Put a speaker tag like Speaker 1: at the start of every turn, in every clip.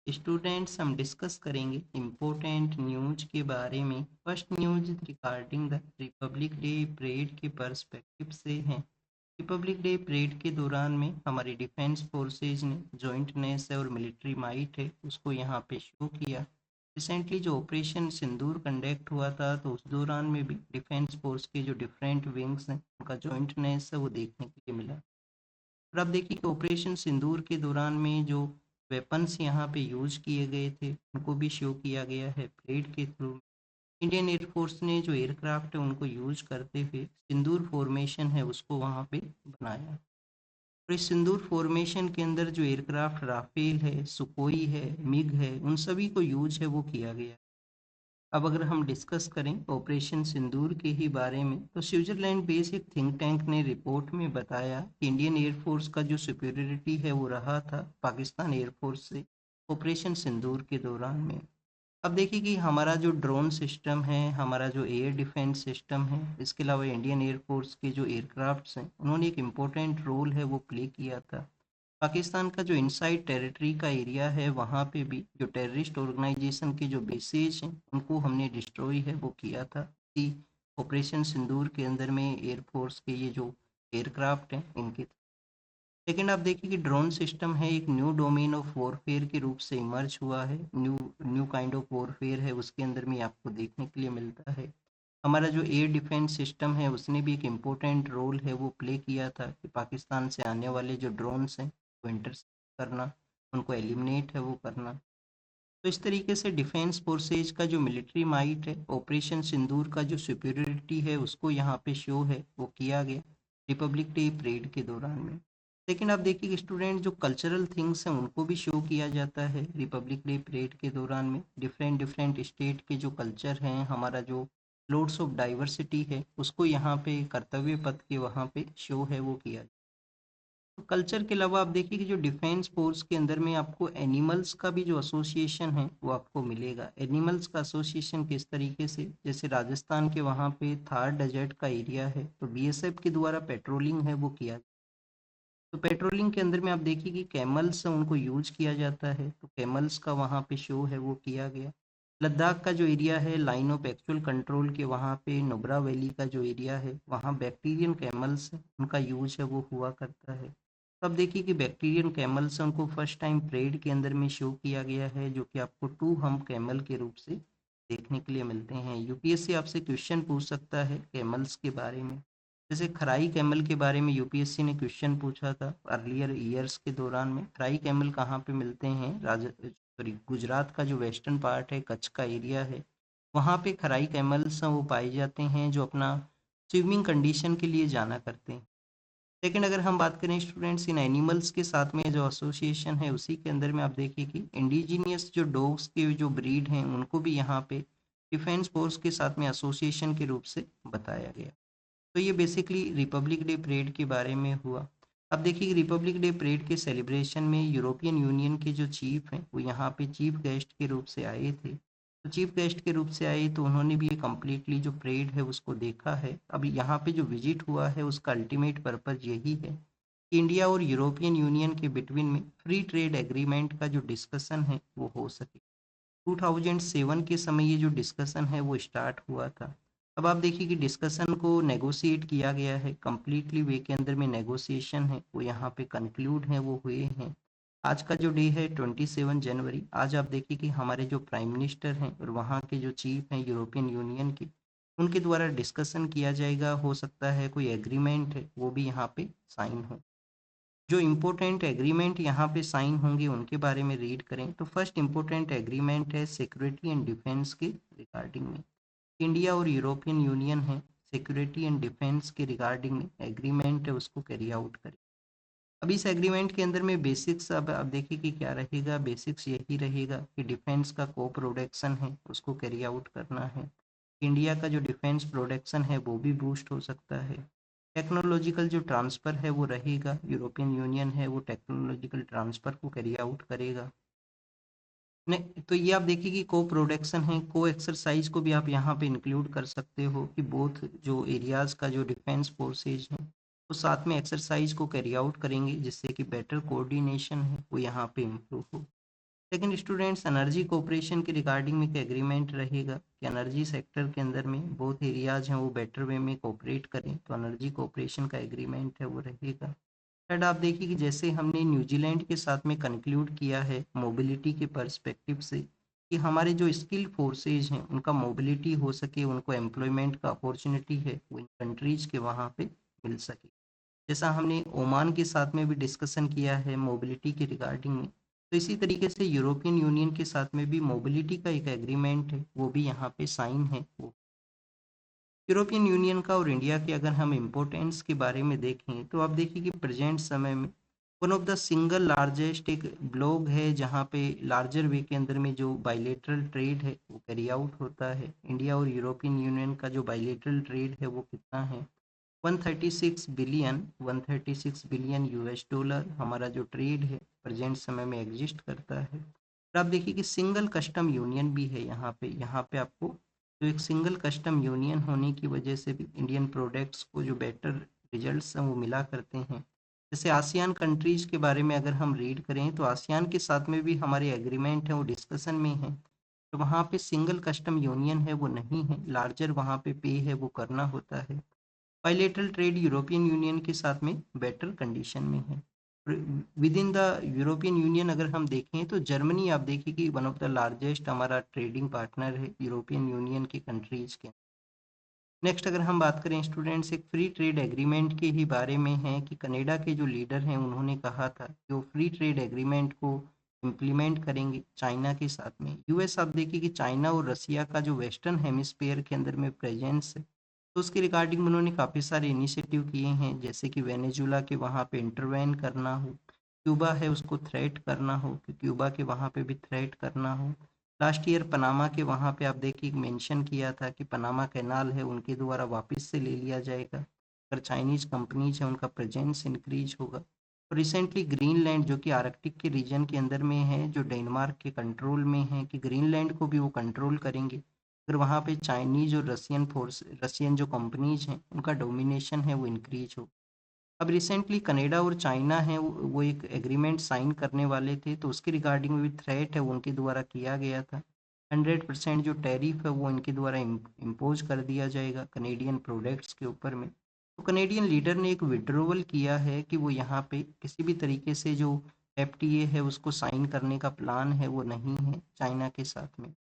Speaker 1: Students हम discuss करेंगे important news के बारे में। First news regarding the Republic day parade के पर्सपेक्टिव से है। रिपब्लिक डे परेड के दौरान में हमारे डिफेंस फोर्सेज ने जॉइंटनेस और मिलिट्री माइट है उसको यहाँ पे शो किया। रिसेंटली जो ऑपरेशन सिंदूर कंडक्ट हुआ था तो उस दौरान में भी डिफेंस फोर्स के जो डिफरेंट विंग्स हैं उनका जॉइंटनेस है वो देखने के लिए मिला। और अब देखिए कि ऑपरेशन सिंदूर के दौरान में जो वेपन्स यहाँ पे यूज किए गए थे उनको भी शो किया गया है परेड के थ्रू। इंडियन एयरफोर्स ने जो एयरक्राफ्ट है उनको यूज करते हुए सिंदूर फॉर्मेशन है उसको वहाँ पे बनाया। और इस सिंदूर फॉर्मेशन के अंदर जो एयरक्राफ्ट राफेल है, सुकोई है, मिग है, उन सभी को यूज है वो किया गया। अब अगर हम डिस्कस करें ऑपरेशन सिंदूर के ही बारे में तो स्विट्जरलैंड बेस्ड एक थिंक टैंक ने रिपोर्ट में बताया कि इंडियन एयरफोर्स का जो सुपीरियरिटी है वो रहा था पाकिस्तान एयरफोर्स से ऑपरेशन सिंदूर के दौरान में। अब देखिए कि हमारा जो ड्रोन सिस्टम है, हमारा जो एयर डिफेंस सिस्टम है, इसके अलावा इंडियन एयरफोर्स के जो एयरक्राफ्ट्स हैं उन्होंने एक इम्पोर्टेंट रोल है वो प्ले किया था। पाकिस्तान का जो इनसाइड टेरिटरी का एरिया है वहाँ पे भी जो टेररिस्ट ऑर्गेनाइजेशन के जो बेसेज हैं उनको हमने डिस्ट्रॉय है वो किया था कि ऑपरेशन सिंदूर के अंदर में एयरफोर्स के ये जो एयरक्राफ्ट हैं इनके। लेकिन आप देखिए कि ड्रोन सिस्टम है एक न्यू डोमेन ऑफ वॉरफेयर के रूप से इमर्ज हुआ है। New new kind of warfare है उसके अंदर में आपको देखने के लिए मिलता है। हमारा जो एयर डिफेंस सिस्टम है उसने भी एक इम्पोर्टेंट रोल है वो प्ले किया था कि पाकिस्तान से आने वाले जो ड्रोन्स हैं वो इंटरसेप्ट करना, उनको एलिमिनेट है वो करना। तो इस तरीके से डिफेंस फोर्सेज का जो मिलिट्री माइट है ऑपरेशन सिंदूर का जो सुपीरियरिटी है उसको यहाँ पे शो है वो किया गया रिपब्लिक डे परेड के दौरान में। लेकिन आप देखिए कि स्टूडेंट जो कल्चरल थिंग्स हैं उनको भी शो किया जाता है रिपब्लिक डे परेड के दौरान में। डिफरेंट डिफरेंट स्टेट के जो कल्चर हैं, हमारा जो लोड्स ऑफ डाइवर्सिटी है उसको यहाँ पे कर्तव्य पथ के वहाँ पे शो है वो किया। कल्चर के अलावा आप देखिए कि जो डिफेंस फोर्स के अंदर में आपको एनिमल्स का भी जो एसोसिएशन है वो आपको मिलेगा। एनिमल्स का एसोसिएशन किस तरीके से, जैसे राजस्थान के वहाँ पे थार डेजर्ट का एरिया है तो बीएसएफ के द्वारा पेट्रोलिंग है वो किया। तो पेट्रोलिंग के अंदर में आप देखिए कि कैमल्स उनको यूज किया जाता है तो कैमल्स का वहाँ पे शो है वो किया गया। लद्दाख का जो एरिया है लाइन ऑफ एक्चुअल कंट्रोल के वहाँ पे नुब्रा वैली का जो एरिया है वहाँ बैक्टीरियन कैमल्स उनका यूज है वो हुआ करता है। तब देखिए कि बैक्टीरियन कैमल्स उनको फर्स्ट टाइम परेड के अंदर में शो किया गया है जो कि आपको टू हम कैमल के रूप से देखने के लिए मिलते हैं। यूपीएससी आपसे क्वेश्चन पूछ सकता है कैमल्स के बारे में। जैसे खराई कैमल के बारे में यूपीएससी ने क्वेश्चन पूछा था अर्लियर ईयर्स के दौरान में। खराई कैमल कहाँ पे मिलते हैं, सॉरी गुजरात का जो वेस्टर्न पार्ट है, कच्छ का एरिया है, वहाँ पे खराई कैमल्स वो पाए जाते हैं जो अपना स्विमिंग कंडीशन के लिए जाना करते हैं। लेकिन अगर हम बात करें स्टूडेंट्स इन एनिमल्स के साथ में जो एसोसिएशन है उसी के अंदर में आप देखिए कि इंडिजीनियस जो डॉग्स के जो ब्रीड हैं उनको भी यहाँ पे डिफेंस फोर्स के साथ में एसोसिएशन के रूप से बताया गया। तो ये बेसिकली रिपब्लिक डे परेड के बारे में हुआ। अब देखिए रिपब्लिक डे परेड के सेलिब्रेशन में यूरोपियन यूनियन के जो चीफ हैं वो यहाँ पे चीफ गेस्ट के रूप से आए थे। तो चीफ गेस्ट के रूप से आए तो उन्होंने भी ये कम्प्लीटली जो परेड है उसको देखा है। अब यहाँ पे जो विजिट हुआ है उसका अल्टीमेट पर्पज यही है कि इंडिया और यूरोपियन यूनियन के बिटवीन में फ्री ट्रेड एग्रीमेंट का जो डिस्कशन है वो हो सके। 2007 के समय ये जो डिस्कशन है वो स्टार्ट हुआ था। अब आप देखिए कि डिस्कशन को नेगोशिएट किया गया है, कम्प्लीटली वे के अंदर में नेगोशिएशन है वो यहाँ पे कंक्लूड है वो हुए हैं। आज का जो डे है 27 जनवरी, आज आप देखिए कि हमारे जो प्राइम मिनिस्टर हैं और वहाँ के जो चीफ हैं यूरोपियन यूनियन के, उनके द्वारा डिस्कशन किया जाएगा। हो सकता है कोई एग्रीमेंट है वो भी यहाँ पे साइन हो। जो इम्पोर्टेंट एग्रीमेंट यहाँ पे साइन होंगे उनके बारे में रीड करें तो फर्स्ट इम्पोर्टेंट एग्रीमेंट है सिक्योरिटी एंड डिफेंस के रिगार्डिंग में। इंडिया और यूरोपियन यूनियन है सिक्योरिटी एंड डिफेंस के रिगार्डिंग में एग्रीमेंट है उसको कैरी आउट करें। अब इस एग्रीमेंट के अंदर में बेसिक्स अब देखिए कि क्या रहेगा। बेसिक्स यही रहेगा कि डिफेंस का को प्रोडक्शन है उसको कैरी आउट करना है। इंडिया का जो डिफेंस प्रोडक्शन है वो भी बूस्ट हो सकता है। टेक्नोलॉजिकल जो ट्रांसफ़र है वो रहेगा, यूरोपियन यूनियन है वो टेक्नोलॉजिकल ट्रांसफ़र को कैरी आउट करेगा। नहीं तो ये आप देखिए कि को प्रोडक्शन है, को एक्सरसाइज को भी आप यहाँ पे इंक्लूड कर सकते हो कि बोथ जो एरियाज का जो डिफेंस फोर्सेज हैं वो साथ में एक्सरसाइज को कैरी आउट करेंगे जिससे कि बेटर कोऑर्डिनेशन है वो यहाँ पे इम्प्रूव हो। सेकंड स्टूडेंट्स, एनर्जी कोऑपरेशन के रिगार्डिंग में एक एग्रीमेंट रहेगा कि एनर्जी सेक्टर के अंदर में बहुत एरियाज हैं वो बेटर वे में कोऑपरेट करें, तो एनर्जी कोऑपरेशन का एग्रीमेंट है वो रहेगा। थर्ड, आप देखिए कि जैसे हमने न्यूजीलैंड के साथ में कंक्लूड किया है मोबिलिटी के पर्सपेक्टिव से कि हमारे जो स्किल फोर्सेज हैं उनका मोबिलिटी हो सके, उनको एम्प्लॉयमेंट का अपॉर्चुनिटी है वो इन कंट्रीज के वहाँ पे मिल सके। जैसा हमने ओमान के साथ में भी डिस्कशन किया है मोबिलिटी के रिगार्डिंग में, तो इसी तरीके से यूरोपियन यूनियन के साथ में भी मोबिलिटी का एक एग्रीमेंट है वो भी यहाँ पे साइन है वो। यूरोपियन यूनियन का और इंडिया के अगर हम इम्पोर्टेंस के बारे में देखें तो आप देखिए कि प्रेजेंट समय में one of the single largest एक ब्लॉक है जहाँ पे लार्जर वे के अंदर में जो बाइलेटरल ट्रेड है वो कैरी आउट होता है। इंडिया और यूरोपियन यूनियन का जो बाइलेटरल ट्रेड है वो कितना है, 136 बिलियन यूएस डॉलर हमारा जो ट्रेड है प्रेजेंट समय में एग्जिस्ट करता है। और आप देखिए कि सिंगल कस्टम यूनियन भी है यहाँ पे आपको जो एक सिंगल कस्टम यूनियन होने की वजह से भी इंडियन प्रोडक्ट्स को जो बेटर रिजल्ट्स हैं वो मिला करते हैं। जैसे आसियान कंट्रीज के बारे में अगर हम रीड करें तो आसियान के साथ में भी हमारे एग्रीमेंट है वो डिस्कशन में है, तो वहाँ पे सिंगल कस्टम यूनियन है वो नहीं है, लार्जर वहाँ पे है वो करना होता है। बायलैटरल ट्रेड यूरोपियन यूनियन के साथ में बेटर कंडीशन में है। With in the European union अगर हम देखें तो जर्मनी आप देखिए कि वन ऑफ द लार्जेस्ट हमारा ट्रेडिंग पार्टनर है यूरोपियन यूनियन की कंट्रीज के। नेक्स्ट अगर हम बात करें स्टूडेंट्स एक फ्री ट्रेड एग्रीमेंट के ही बारे में है कि कनाडा के जो लीडर हैं उन्होंने कहा था कि वो फ्री ट्रेड एग्रीमेंट को इम्प्लीमेंट करेंगे चाइना के साथ में। यूएस आप देखिए कि चाइना और रसिया का जो वेस्टर्न हेमिस्फेयर के अंदर में प्रेजेंस है, तो उसके रिगार्डिंग उन्होंने काफ़ी सारे इनिशिएटिव किए हैं, जैसे कि वेनेजुला के वहाँ पे इंटरवेन करना हो, क्यूबा है उसको थ्रेट करना हो कि क्यूबा के वहाँ पे भी थ्रेट करना हो। लास्ट ईयर पनामा के वहाँ पे आप देखिए मेंशन किया था कि पनामा कैनाल है उनके द्वारा वापस से ले लिया जाएगा अगर चाइनीज कंपनीज है उनका प्रेजेंस इंक्रीज होगा। और रिसेंटली ग्रीनलैंड जो कि आर्कटिक के रीजन के अंदर में है जो डेनमार्क के कंट्रोल में है कि ग्रीनलैंड को भी वो कंट्रोल करेंगे अगर वहाँ पे चाइनीज और रसियन जो कंपनीज हैं उनका डोमिनेशन है वो इंक्रीज हो। अब रिसेंटली कनाडा और चाइना है वो एक एग्रीमेंट साइन करने वाले थे, तो उसके रिगार्डिंग भी थ्रेट है वो उनके द्वारा किया गया था। 100% जो टैरिफ है वो इनके द्वारा इम्पोज कर दिया जाएगा कनेडियन प्रोडक्ट्स के ऊपर में। तो कनेडियन लीडर ने एक विड्रोवल किया है कि वो यहाँ पे किसी भी तरीके से जो एफटीए है उसको साइन करने का प्लान है वो नहीं है चाइना के साथ में।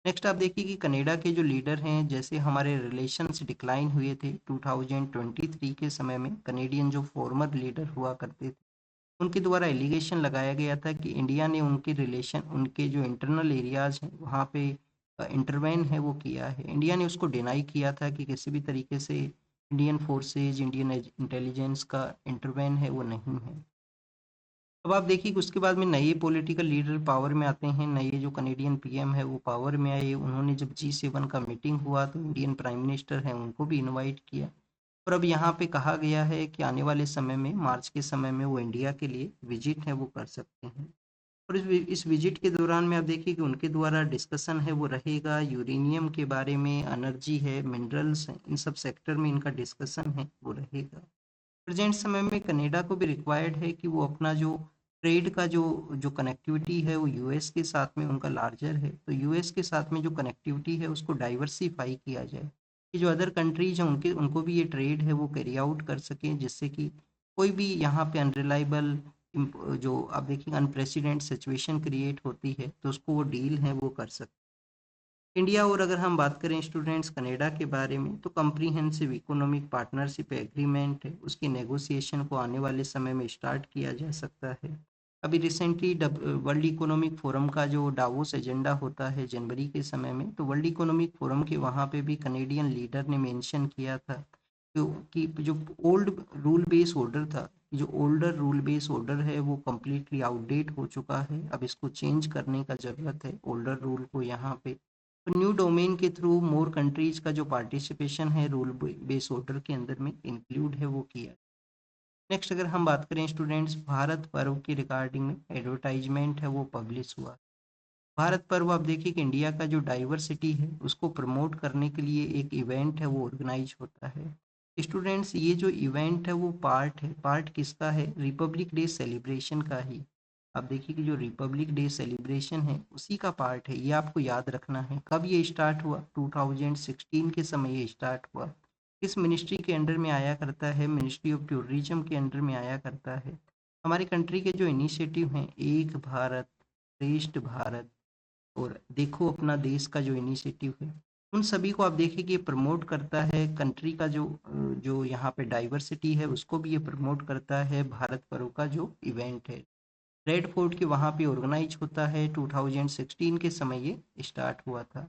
Speaker 1: नेक्स्ट आप देखिए कि कनाडा के जो लीडर हैं जैसे हमारे रिलेशंस डिक्लाइन हुए थे 2023 के समय में, कनेडियन जो फॉर्मर लीडर हुआ करते थे उनके द्वारा एलिगेशन लगाया गया था कि इंडिया ने उनके रिलेशन उनके जो इंटरनल एरियाज हैं वहाँ पे इंटरवेन है वो किया है। इंडिया ने उसको डिनाई किया था कि किसी भी तरीके से इंडियन फोर्सेज इंडियन इंटेलिजेंस का इंटरवेन है वो नहीं है। अब आप देखिए कि उसके बाद में नए पॉलिटिकल लीडर पावर में आते हैं, नए जो कनेडियन पीएम है वो पावर में आए, उन्होंने जब G7 का मीटिंग हुआ तो इंडियन प्राइम मिनिस्टर हैं उनको भी इनवाइट किया। और अब यहाँ पे कहा गया है कि आने वाले समय में मार्च के समय में वो इंडिया के लिए विजिट है वो कर सकते हैं। और इस विजिट के दौरान में आप देखिए कि उनके द्वारा डिस्कशन है वो रहेगा यूरेनियम के बारे में, एनर्जी है, मिनरल्स हैं, इन सब सेक्टर में इनका डिस्कशन है वो रहेगा। प्रेजेंट समय में कनाडा को भी रिक्वायर्ड है कि वो अपना जो ट्रेड का जो जो कनेक्टिविटी है वो यूएस के साथ में उनका लार्जर है, तो यूएस के साथ में जो कनेक्टिविटी है उसको डाइवर्सिफाई किया जाए कि जो अदर कंट्रीज हैं उनके उनको भी ये ट्रेड है वो कैरी आउट कर सकें, जिससे कि कोई भी यहाँ पे अनरिलायबल जो आप देखेंगे अनप्रेसिडेंट सिचुएशन क्रिएट होती है तो उसको वो डील है वो कर सकते। इंडिया और अगर हम बात करें स्टूडेंट्स कनाडा के बारे में तो कम्प्रीहेंसिव इकोनॉमिक पार्टनरशिप एग्रीमेंट है उसकी नेगोशिएशन को आने वाले समय में स्टार्ट किया जा सकता है। अभी रिसेंटली वर्ल्ड इकोनॉमिक फोरम का जो डावोस एजेंडा होता है जनवरी के समय में, तो वर्ल्ड इकोनॉमिक फोरम के वहाँ पे भी कनेडियन लीडर ने मेंशन किया था कि जो ओल्ड रूल बेस ऑर्डर था, जो ओल्डर रूल बेस ऑर्डर है वो कम्प्लीटली आउटडेट हो चुका है, अब इसको चेंज करने का ज़रूरत है ओल्डर रूल को यहाँ पे। तो न्यू डोमेन के थ्रू मोर कंट्रीज का जो पार्टिसिपेशन है रूल बेस ऑर्डर के अंदर में इंक्लूड है वो किया। नेक्स्ट अगर हम बात करें स्टूडेंट्स भारत पर्व के रिगार्डिंग में एडवर्टाइजमेंट है वो पब्लिश हुआ। भारत पर्व आप देखिए कि इंडिया का जो डाइवर्सिटी है उसको प्रमोट करने के लिए एक इवेंट है वो ऑर्गेनाइज होता है। स्टूडेंट्स ये जो इवेंट है वो पार्ट किसका है, रिपब्लिक डे सेलिब्रेशन का ही। आप देखिए कि जो रिपब्लिक डे सेलिब्रेशन है उसी का पार्ट है, ये आपको याद रखना है। कब ये स्टार्ट हुआ? 2016 के समय ये स्टार्ट हुआ। किस मिनिस्ट्री के अंडर में आया करता है? मिनिस्ट्री ऑफ टूरिज्म के अंडर में आया करता है। हमारी कंट्री के जो इनिशिएटिव हैं, एक भारत श्रेष्ठ भारत और देखो अपना देश का जो इनिशिएटिव है, उन सभी को आप देखिए कि ये प्रमोट करता है। कंट्री का जो यहाँ पे डाइवर्सिटी है उसको भी ये प्रमोट करता है। भारत पर्व का जो इवेंट है रेड फोर्ट के वहाँ पे ऑर्गेनाइज होता है। 2016 के समय ये स्टार्ट हुआ था।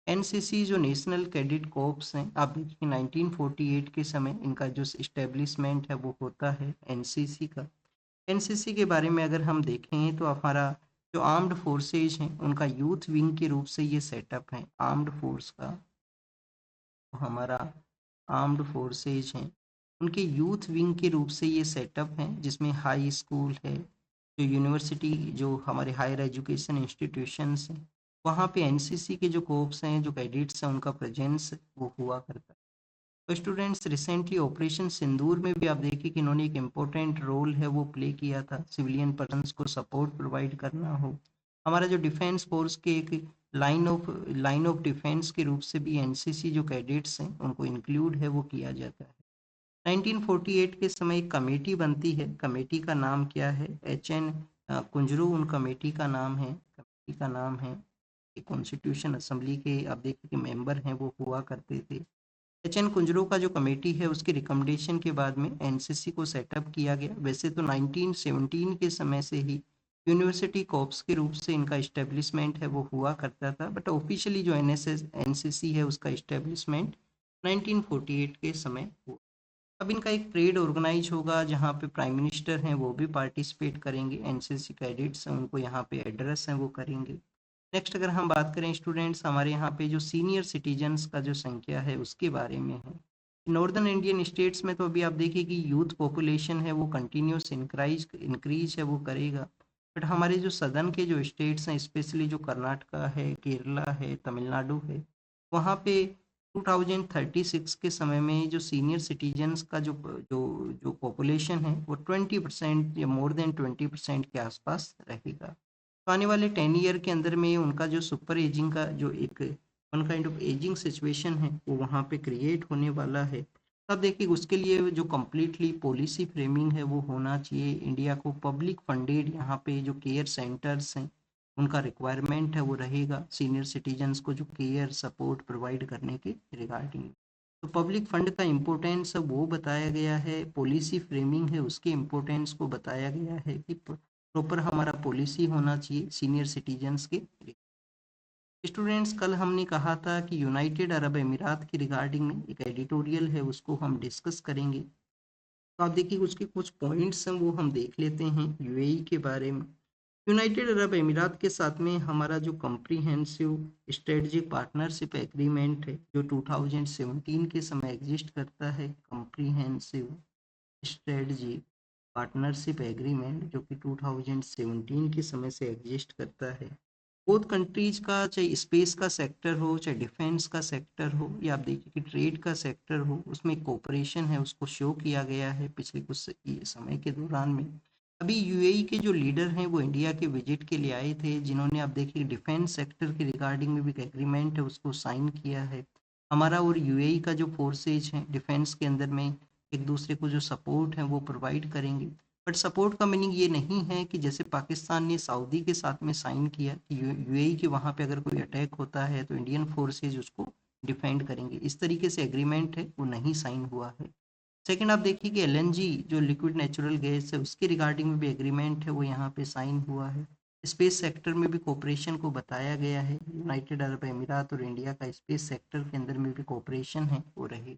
Speaker 1: एनसीसी जो नेशनल कैडेट कॉर्प्स हैं, आप देखिए 1948 के समय इनका जो इस्टेब्लिशमेंट है वो होता है एनसीसी का। एनसीसी के बारे में अगर हम देखें तो हमारा जो आर्म्ड फोर्सेज हैं उनका यूथ विंग के रूप से ये सेटअप है। आर्म्ड फोर्स का हमारा आर्म्ड फोर्सेज हैं, उनके यूथ विंग के रूप से ये सेटअप है, जिसमें हाई स्कूल है, जो यूनिवर्सिटी, जो हमारे हायर एजुकेशन इंस्टीट्यूशंस हैं, वहाँ पे एनसीसी के जो कोर्प्स हैं, जो कैडेट्स हैं, उनका प्रेजेंस वो हुआ करता है। तो स्टूडेंट्स, रिसेंटली ऑपरेशन सिंदूर में भी आप देखिए कि इन्होंने एक इम्पोर्टेंट रोल है वो प्ले किया था। सिविलियन पर्सन्स को सपोर्ट प्रोवाइड करना हो, हमारा जो डिफेंस फोर्स के एक लाइन ऑफ डिफेंस के रूप से भी एनसीसी जो कैडेट्स हैं उनको इंक्लूड है वो किया जाता है। 1948 के समय एक कमेटी बनती है। कमेटी का नाम क्या है? एच.एन. कुंजरू उन कमेटी का नाम है। कमेटी का नाम है। कॉन्स्टिट्यूशन असेंबली के आप देखिए कि मेंबर हैं वो हुआ करते थे। एच.एन. कुंजरू का जो कमेटी है उसकी रिकमेंडेशन के बाद में एनसीसी को सेटअप किया गया। वैसे तो 1917 के समय से ही यूनिवर्सिटी कॉर्प्स के रूप से इनका इस्टेब्लिशमेंट है वो हुआ करता था, बट ऑफिशियली जो एनसीसी है उसका इस्टेब्लिशमेंट 1948 के समय हुआ। अब इनका एक परेड ऑर्गेनाइज होगा जहाँ पे प्राइम मिनिस्टर हैं वो भी पार्टिसिपेट करेंगे। एनसीसी कैडेट्स हैं उनको यहाँ पे एड्रेस हैं वो करेंगे। नेक्स्ट अगर हम बात करें स्टूडेंट्स, हमारे यहाँ पे जो सीनियर सिटीजन्स का जो संख्या है उसके बारे में है। नॉर्दर्न इंडियन स्टेट्स में तो अभी आप देखिए कि यूथ पॉपुलेशन है वो कंटिन्यूस इंक्रीज है वो करेगा। बट हमारे जो सदर्न के जो स्टेट्स हैं, स्पेशली जो कर्नाटका है, केरला है, तमिलनाडु है, वहाँ पे 2036 के समय में जो सीनियर सिटीजन्स का जो जो जो पॉपुलेशन है वो 20% या मोर देन 20% के आसपास रहेगा। तो आने वाले 10 ईयर के अंदर में उनका जो सुपर एजिंग का जो एक one kind of ageing situation है वो वहाँ पे क्रिएट होने वाला है। तब देखिए उसके लिए जो कम्प्लीटली पॉलिसी फ्रेमिंग है वो होना चाहिए। इंडिया को पब्लिक फंडेड यहाँ पे जो केयर सेंटर्स हैं उनका रिक्वायरमेंट है वो रहेगा, सीनियर सिटीजन्स को जो केयर सपोर्ट प्रोवाइड करने के रिगार्डिंग। तो पब्लिक फंड का इम्पोर्टेंस वो बताया गया है, पॉलिसी फ्रेमिंग है उसके इम्पोर्टेंस को बताया गया है कि प्रॉपर हमारा पॉलिसी होना चाहिए सीनियर सिटीजन्स के। स्टूडेंट्स, कल हमने कहा था कि यूनाइटेड अरब अमीरात की रिगार्डिंग में एक एडिटोरियल है उसको हम डिस्कस करेंगे। तो आप देखिए उसके कुछ पॉइंट्स हैं वो हम देख लेते हैं यूएई के बारे में। यूनाइटेड अरब अमीरात के साथ में हमारा जो कम्प्रीहेंसिव स्ट्रेटजिक पार्टनरशिप एग्रीमेंट है जो 2017 के समय एग्जिस्ट करता है, कम्प्रीहेंसिव स्ट्रेटजी पार्टनरशिप एग्रीमेंट जो कि 2017 के समय से एग्जिस्ट करता है। बोथ कंट्रीज का, चाहे स्पेस का सेक्टर हो, चाहे डिफेंस का सेक्टर हो, या आप देखिए कि ट्रेड का सेक्टर हो, उसमें कोऑपरेशन है उसको शो किया गया है पिछले कुछ समय के दौरान में। अभी यूएई के जो लीडर हैं वो इंडिया के विजिट के लिए आए थे, जिन्होंने आप देखिए डिफेंस सेक्टर के रिगार्डिंग में भी एक एग्रीमेंट है उसको साइन किया है। हमारा और यूएई का जो फोर्सेज हैं डिफेंस के अंदर में एक दूसरे को जो सपोर्ट है वो प्रोवाइड करेंगे। बट सपोर्ट का मीनिंग ये नहीं है कि जैसे पाकिस्तान ने सऊदी के साथ में साइन किया कि यूएई के वहाँ पे अगर कोई अटैक होता है तो इंडियन फोर्सेज उसको डिफेंड करेंगे, इस तरीके से एग्रीमेंट है वो नहीं साइन हुआ है। सेकंड, आप देखिए कि एलएनजी जो लिक्विड नेचुरल गैस है उसके रिगार्डिंग में भी एग्रीमेंट है वो यहाँ पे साइन हुआ है। स्पेस सेक्टर में भी कोऑपरेशन को बताया गया है। यूनाइटेड अरब अमीरात और इंडिया का स्पेस सेक्टर के अंदर में भी कोऑपरेशन है वो रहे।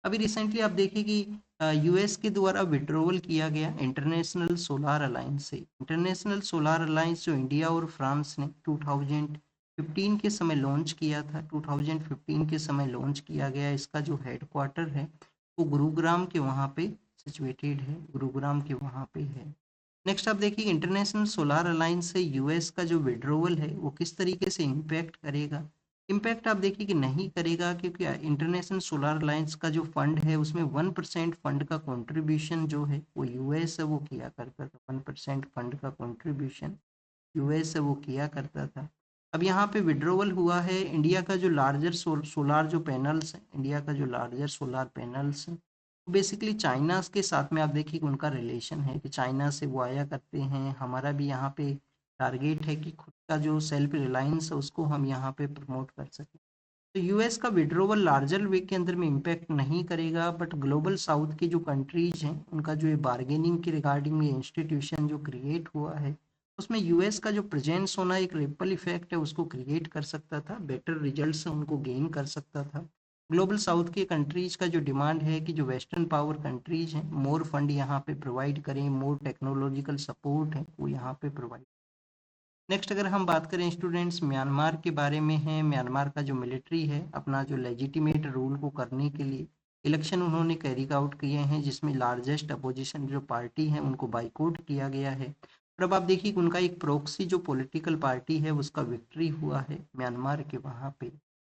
Speaker 1: अभी रिसेंटली आप देखिए कि यूएस के द्वारा विड्रॉवल किया गया इंटरनेशनल सोलार अलायंस से। इंटरनेशनल सोलार अलायंस जो इंडिया और फ्रांस ने 2015 के समय लॉन्च किया था, 2015 के समय लॉन्च किया गया। इसका जो हेडक्वार्टर है वो गुरुग्राम के वहाँ पे सिचुएटेड है, गुरुग्राम के वहाँ पे है। नेक्स्ट आप देखिए इंटरनेशनल सोलार अलायंस से यूएस का जो विड्रॉवल है वो किस तरीके से इम्पैक्ट करेगा। इम्पैक्ट आप देखिए कि नहीं करेगा, क्योंकि इंटरनेशनल सोलर अलायंस का जो फंड है उसमें 1% फंड का कंट्रीब्यूशन जो है वो यूएस है वो किया करता था। 1% फंड का कंट्रीब्यूशन यूएस है वो किया करता था। अब यहाँ पे विड्रॉवल हुआ है। इंडिया का जो लार्जर सोलार जो पैनल्स हैं, इंडिया का जो लार्जर सोलार पैनल्स हैं, बेसिकली चाइना के साथ में आप देखिए कि उनका रिलेशन है कि चाइना से वो आया करते हैं। हमारा भी यहाँ पे टारगेट है कि खुद का जो सेल्फ रिलायंस है उसको हम यहाँ पे प्रमोट कर सकें। तो यूएस का विड्रोवल लार्जर वे के अंदर में इम्पैक्ट नहीं करेगा, बट ग्लोबल साउथ की जो कंट्रीज हैं उनका जो ये बार्गेनिंग के रिगार्डिंग ये इंस्टीट्यूशन जो क्रिएट हुआ है उसमें यूएस का जो प्रेजेंस होना एक रिपल इफेक्ट है उसको क्रिएट कर सकता था, बेटर रिजल्ट्स उनको गेन कर सकता था। ग्लोबल साउथ के कंट्रीज का जो डिमांड है कि जो वेस्टर्न पावर कंट्रीज हैं मोर फंड यहाँ पे प्रोवाइड करें, मोर टेक्नोलॉजिकल सपोर्ट है वो यहाँ पे प्रोवाइड। नेक्स्ट अगर हम बात करें स्टूडेंट्स म्यांमार के बारे में है। म्यांमार का जो मिलिट्री है अपना जो लेजिटिमेट रूल को करने के लिए इलेक्शन उन्होंने कैरी आउट किए हैं, जिसमें लार्जेस्ट अपोजिशन जो पार्टी है उनको बाइकआउट किया गया है। और अब आप देखिए कि उनका एक प्रोक्सी जो पॉलिटिकल पार्टी है उसका विक्ट्री हुआ है म्यांमार के वहाँ पे।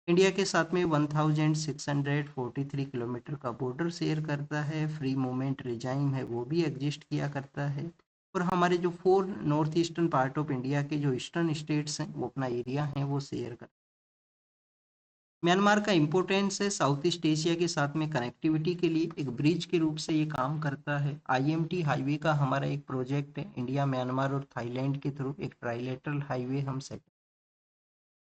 Speaker 1: इंडिया के साथ में 1643 किलोमीटर का बॉर्डर शेयर करता है। फ्री मूवमेंट रिजाइम है वो भी एग्जिस्ट किया करता है। और हमारे जो 4 north eastern part of India के जो ईस्टर्न स्टेट्स हैं वो अपना एरिया है वो शेयर करते हैं। म्यांमार का इम्पोर्टेंस है साउथ ईस्ट एशिया के साथ में कनेक्टिविटी के लिए एक ब्रिज के रूप से ये काम करता है। आईएमटी हाईवे का हमारा एक प्रोजेक्ट है, इंडिया म्यांमार और थाईलैंड के थ्रू एक ट्राइलेटरल हाईवे हम सेट।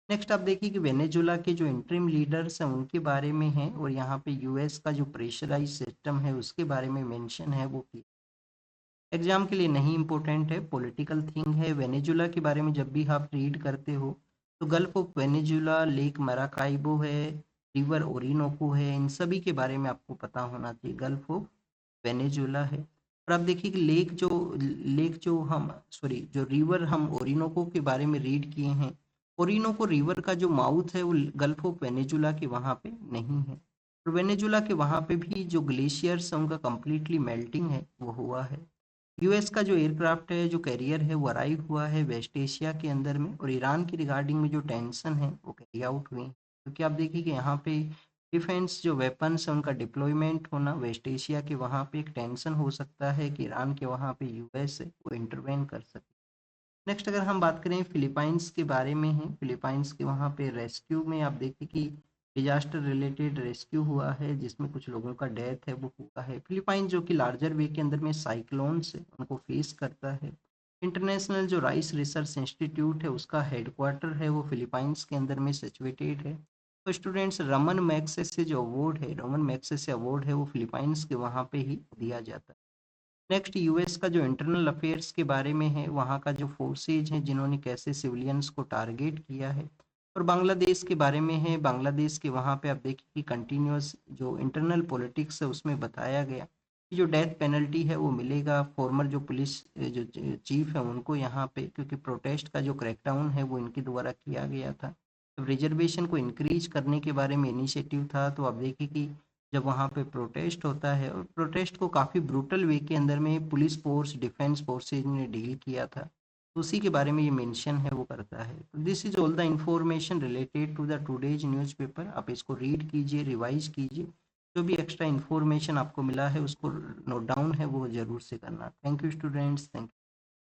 Speaker 1: नेक्स्ट आप देखिए कि वेनेजुला के जो इंटरिम लीडर्स हैं उनके बारे में है, और यहाँ पे यूएस का जो प्रेशराइज सिस्टम है उसके बारे में मेंशन है वो किया। एग्जाम के लिए नहीं इम्पोर्टेंट है, पॉलिटिकल थिंग है। वेनेजुला के बारे में जब भी आप रीड करते हो तो gulf of Venezuela, lake Maracaibo है, रिवर ओरिनोको है, इन सभी के बारे में आपको पता होना चाहिए। गल्फ ऑफ वेनेजुला है। और आप देखिए कि लेक जो हम सॉरी जो रिवर हम ओरिनोको के बारे में रीड किए हैं, ओरिनोको रिवर का जो माउथ है वो गल्फ ऑफ वेनेजुला के वहाँ पे नहीं है। और वेनेजुला के वहाँ पे भी जो ग्लेशियर्स है उनका कंप्लीटली मेल्टिंग है वो हुआ है। यूएस का जो एयरक्राफ्ट है जो कैरियर है वो अराइव हुआ है वेस्ट एशिया के अंदर में, और ईरान की रिगार्डिंग में जो टेंशन है वो कैरी आउट हुई है। क्योंकि आप देखिए कि यहाँ पे डिफेंस जो वेपन्स है उनका डिप्लॉयमेंट होना वेस्ट एशिया के वहाँ पे एक टेंशन हो सकता है कि ईरान के वहाँ पे यूएस है वो इंटरवेन कर सके। नेक्स्ट अगर हम बात करें फिलीपाइंस के बारे में है। फिलीपाइंस के वहाँ पे रेस्क्यू में आप देखिए कि डिजास्टर रिलेटेड रेस्क्यू हुआ है जिसमें कुछ लोगों का डेथ है वो हुआ है। फिलीपाइन जो कि लार्जर वे के अंदर में साइक्लोन्स है उनको फेस करता है। इंटरनेशनल जो राइस रिसर्च इंस्टीट्यूट है उसका हेडक्वार्टर है वो फिलीपाइंस के अंदर में सिचुएटेड है। तो स्टूडेंट्स रमन मैग्सेसे जो अवार्ड है, रमन मैग्सेसे अवार्ड है वो फिलीपाइंस के वहाँ पे ही दिया जाता है। नेक्स्ट यूएस का जो इंटरनल अफेयर्स के बारे में है, वहाँ का जो फोर्सेज हैं जिन्होंने कैसे सिविलियंस को टारगेट किया है। और बांग्लादेश के बारे में है, बांग्लादेश के वहाँ पे आप देखिए कि कंटिन्यूस जो इंटरनल पॉलिटिक्स है उसमें बताया गया कि जो डेथ पेनल्टी है वो मिलेगा। फॉर्मर जो पुलिस जो चीफ है उनको यहाँ पे, क्योंकि प्रोटेस्ट का जो क्रैकडाउन है वो इनके द्वारा किया गया था। तो रिजर्वेशन को इंक्रीज करने के बारे में इनिशिएटिव था। तो आप देखिए कि जब वहाँ पे प्रोटेस्ट होता है, और प्रोटेस्ट को काफ़ी ब्रूटल वे के अंदर में पुलिस फोर्स डिफेंस फोर्सेज ने डील किया था, तो उसी के बारे में ये मेंशन है वो करता है। तो this is all the information related to the today's newspaper. आप इसको रीड कीजिए, रिवाइज कीजिए, जो भी एक्स्ट्रा इन्फॉर्मेशन आपको मिला है उसको नोट डाउन है वो ज़रूर से करना। Thank you students, thank